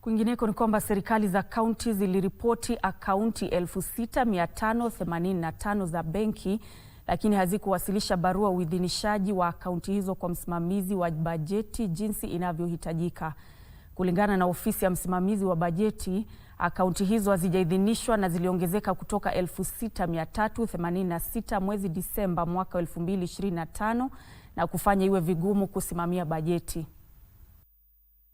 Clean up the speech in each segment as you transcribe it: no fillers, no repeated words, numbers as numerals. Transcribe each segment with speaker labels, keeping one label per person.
Speaker 1: Kwingineko ni kwamba serikali za kaunti ziliripoti akaunti 6585 za benki, lakini hazikuwasilisha barua uidhinishaji wa akaunti hizo kwa msimamizi wa bajeti jinsi inavyohitajika. Kulingana na ofisi ya msimamizi wa bajeti, akaunti hizo hazijaidhinishwa na ziliongezeka kutoka 6386 mwezi Disemba mwaka 2025 na kufanya iwe vigumu kusimamia bajeti.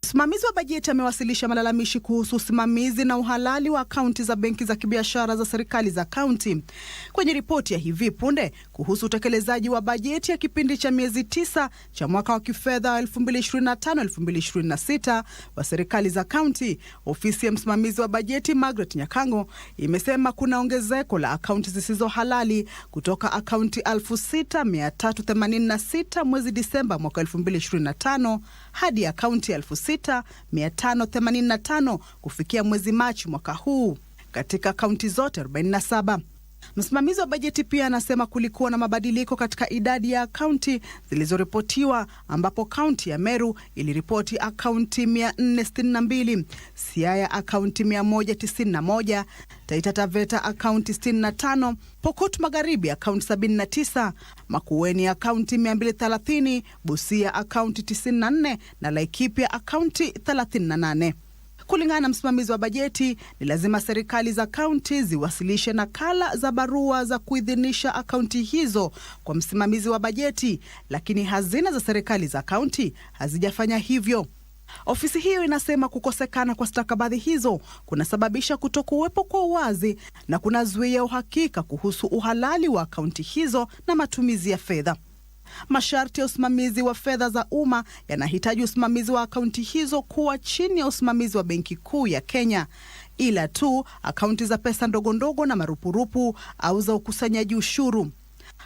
Speaker 2: Msimamizi wa bajeti amewasilisha malalamishi kuhusu usimamizi na uhalali wa akaunti za benki za kibiashara za serikali za kaunti. Kwenye ripoti ya hivi punde kuhusu utekelezaji wa bajeti ya kipindi cha miezi 9 cha mwaka wa kifedha 2025-2026 wa serikali za kaunti, ofisi ya msimamizi wa bajeti Margaret Nyakango imesema kuna ongezeko la akaunti zisizo halali kutoka akaunti 6386 mwezi Disemba mwaka 2025 hadi akaunti 6585 kufikia mwezi Machi mwaka huu katika kaunti zote 47. Msimamizi wa bajeti pia anasema kulikuwa na mabadiliko katika idadi ya akaunti zilizoripotiwa, ambapo kaunti ya Meru iliripoti akaunti 462, Siaya akaunti 191, Taita Taveta akaunti 65, Pokot Magharibi akaunti 79, Makueni akaunti 230, Busia akaunti 94 na Laikipia akaunti 38. Kulingana na msimamizi wa bajeti, ni lazima serikali za kaunti ziwasilishe nakala za barua za kuidhinisha akaunti hizo kwa msimamizi wa bajeti, lakini hazina za serikali za kaunti hazijafanya hivyo. Ofisi hiyo inasema kukosekana kwa stakabadhi hizo kunasababisha kutokuwepo kwa uwazi na kunazuia uhakika kuhusu uhalali wa akaunti hizo na matumizi ya fedha. Masharti ya usimamizi wa fedha za umma yanahitaji usimamizi wa akaunti hizo kuwa chini ya usimamizi wa Benki Kuu ya Kenya, ila tu akaunti za pesa ndogondogo na marupurupu au za ukusanyaji ushuru.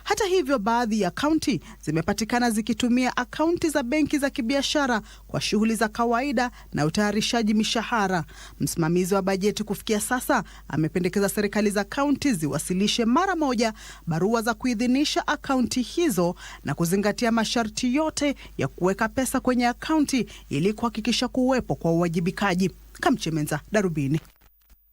Speaker 2: Hata hivyo, baadhi ya kaunti zimepatikana zikitumia akaunti za benki za kibiashara kwa shughuli za kawaida na utayarishaji mishahara. Msimamizi wa bajeti kufikia sasa amependekeza serikali za kaunti ziwasilishe mara moja barua za kuidhinisha akaunti hizo na kuzingatia masharti yote ya kuweka pesa kwenye akaunti ili kuhakikisha kuwepo kwa uwajibikaji. Kamchemenza, Darubini.